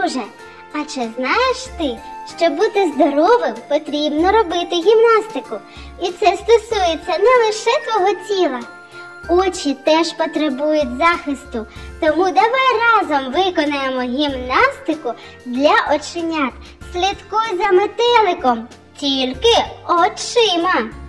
друже, а чи знаєш ти, щоб бути здоровим, потрібно робити гімнастику? І це стосується не лише твого тіла. Очі теж потребують захисту, тому давай разом виконаємо гімнастику для оченят. Слідкуй за метеликом, тільки очима.